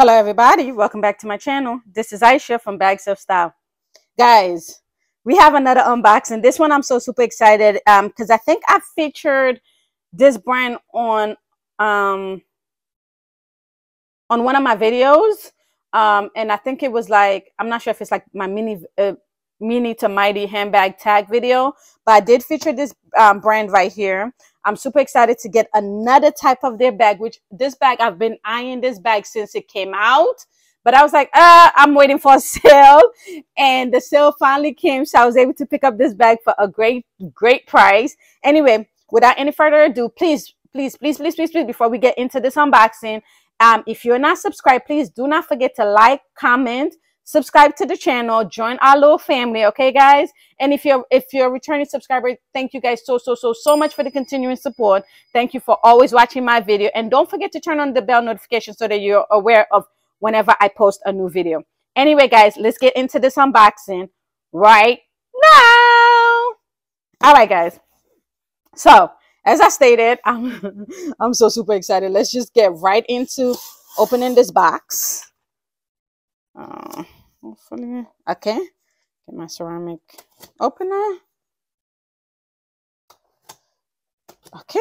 Hello everybody, welcome back to my channel. This is Aisha from Bags of Style. Guys, we have another unboxing. This one I'm so super excited because I think I featured this brand on one of my videos, and I think it was like, I'm not sure if it's like my mini to mighty handbag tag video, but I did feature this brand right here. I'm super excited to get another type of their bag, which this bag, I've been eyeing this bag since it came out, but I was like, I'm waiting for a sale, and the sale finally came, so I was able to pick up this bag for a great price. Anyway, without any further ado, please, before we get into this unboxing, if you're not subscribed, please do not forget to like, comment, subscribe to the channel, join our little family, okay guys? And if you're a returning subscriber, thank you guys so much for the continuing support. Thank you for always watching my video, and don't forget to turn on the bell notification so that you're aware of whenever I post a new video. Anyway guys, let's get into this unboxing right now. All right guys, so as I stated, I'm so super excited. Let's just get right into opening this box. Hopefully, okay. Get my ceramic opener. Okay.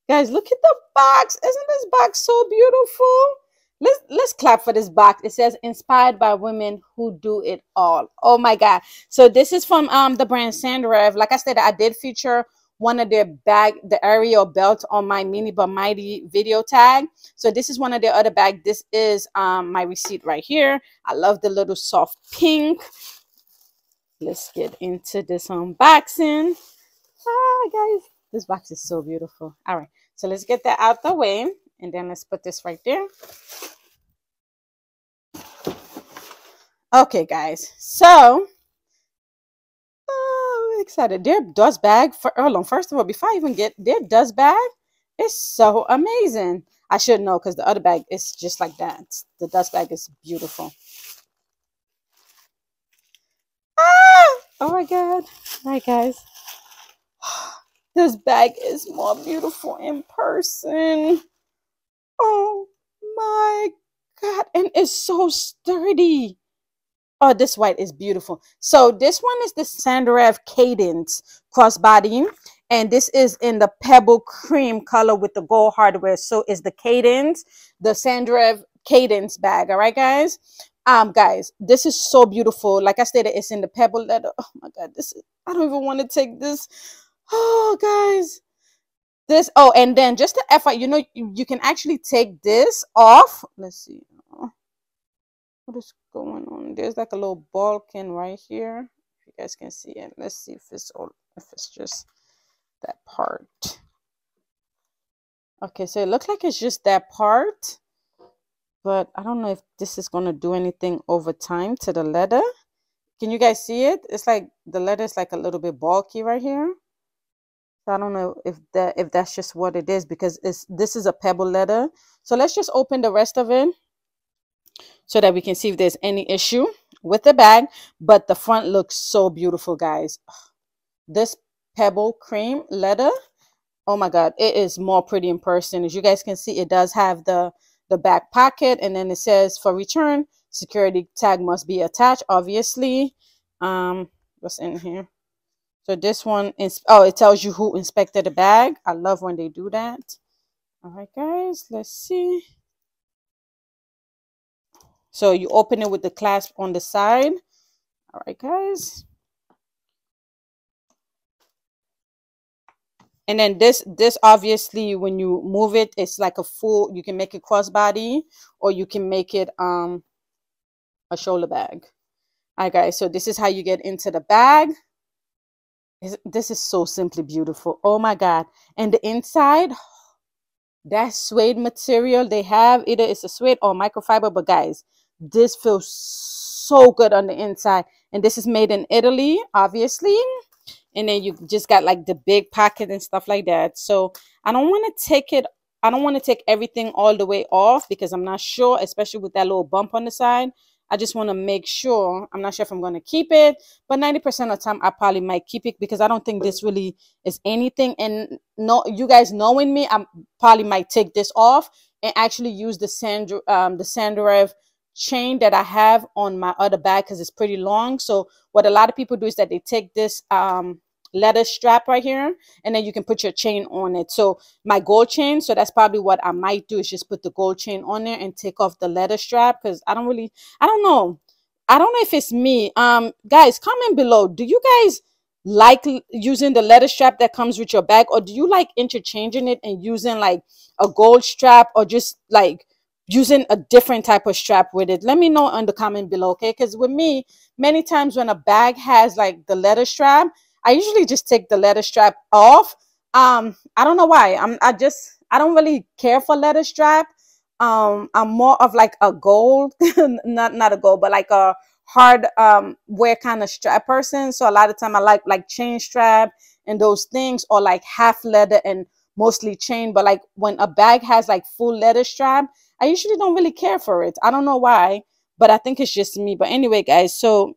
Guys, look at the box. Isn't this box so beautiful? Let's clap for this box. It says inspired by women who do it all. Oh my god. So this is from the brand Senreve. Like I said, I did feature one of their the aerial belt on my mini but mighty video tag. So this is one of their other bag. This is my receipt right here. I love the little soft pink. Let's get into this unboxing. Guys, this box is so beautiful. All right, so let's get that out the way, and then let's put this right there. Okay guys, so excited. Their dust bag, first of all, before I even get their dust bag, it's so amazing. I should know because the other bag is just like that. The dust bag is beautiful. Oh my god. All right guys, this bag is more beautiful in person. Oh my god, and it's so sturdy. Oh, this white is beautiful. So this one is the Senreve Cadence crossbody, and this is in the pebble cream color with the gold hardware. So it's the Cadence, the Senreve Cadence bag. All right, guys. Guys, this is so beautiful. Like I stated, it's in the pebble leather. Oh my god, I don't even want to take this. Oh, guys. Oh, and then just the FYI, you know, you can actually take this off. Let's see. What is going on? There's like a little balkan right here. If you guys can see it. Let's see if it's just that part. Okay, so it looks like it's just that part, but I don't know if this is gonna do anything over time to the leather. Can you guys see it? It's like the leather is like a little bit bulky right here. So I don't know if that's just what it is, because this is a pebble leather. So let's just open the rest of it so that we can see if there's any issue with the bag. But the front looks so beautiful, guys. This pebble cream leather, oh my god, it is more pretty in person. As you guys can see, it does have the back pocket, and then it says for return, security tag must be attached, obviously. What's in here? So this one is, oh, it tells you who inspected the bag. I love when they do that. All right, guys, let's see. So you open it with the clasp on the side. All right, guys. And then this obviously, when you move it, it's like a full, you can make it crossbody, or you can make it a shoulder bag. All right, guys, so this is how you get into the bag. This is so simply beautiful. Oh my god. And the inside, that suede material they have, either it's a suede or microfiber, but guys, this feels so good on the inside. And this is made in Italy, obviously. And then you just got like the big pocket and stuff like that. So I don't want to take everything all the way off, because I'm not sure, especially with that little bump on the side. I just want to make sure. I'm not sure if I'm going to keep it, but 90% of the time I probably might keep it because I don't think this really is anything. And no, you guys knowing me, I probably might take this off and actually use the Senreve chain that I have on my other bag because it's pretty long. So what a lot of people do is that they take this leather strap right here, and then you can put your chain on it. So my gold chain, so that's probably what I might do, is just put the gold chain on there and take off the leather strap because I don't know. I don't know if it's me. Guys, comment below. Do you guys like using the leather strap that comes with your bag, or do you like interchanging it and using like a gold strap, or just like using a different type of strap with it? Let me know in the comment below, okay? Because with me, many times when a bag has like the leather strap, I usually just take the leather strap off. I don't know why. I don't really care for leather strap. I'm more of like a gold, not a gold, but like a hard wear kind of strap person. So a lot of time I like chain strap and those things, or like half leather and mostly chain. But like when a bag has like full leather strap, I usually don't really care for it. I don't know why, but I think it's just me. But anyway, guys, so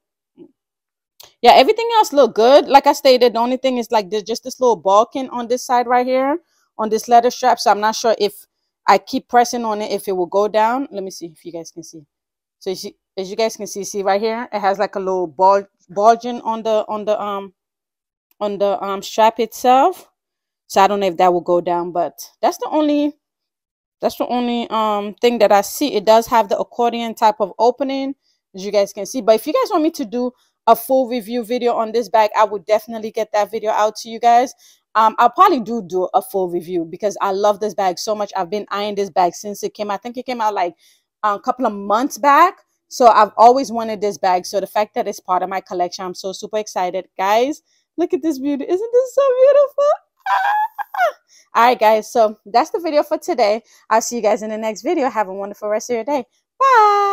yeah, everything else look good. Like I stated, the only thing is like there's just this little balking on this side right here on this leather strap. So I'm not sure if I keep pressing on it, if it will go down. Let me see if you guys can see. So as you guys can see right here, it has like a little bulging on the strap itself. So I don't know if that will go down, but that's the only thing that I see. It does have the accordion type of opening, as you guys can see. But if you guys want me to do a full review video on this bag, I would definitely get that video out to you guys. I'll probably do a full review because I love this bag so much. I've been eyeing this bag since it came out. I think it came out like a couple of months back. So I've always wanted this bag. So the fact that it's part of my collection, I'm so super excited. Guys, look at this beauty. Isn't this so beautiful? Ah! All right, guys. So that's the video for today. I'll see you guys in the next video. Have a wonderful rest of your day. Bye.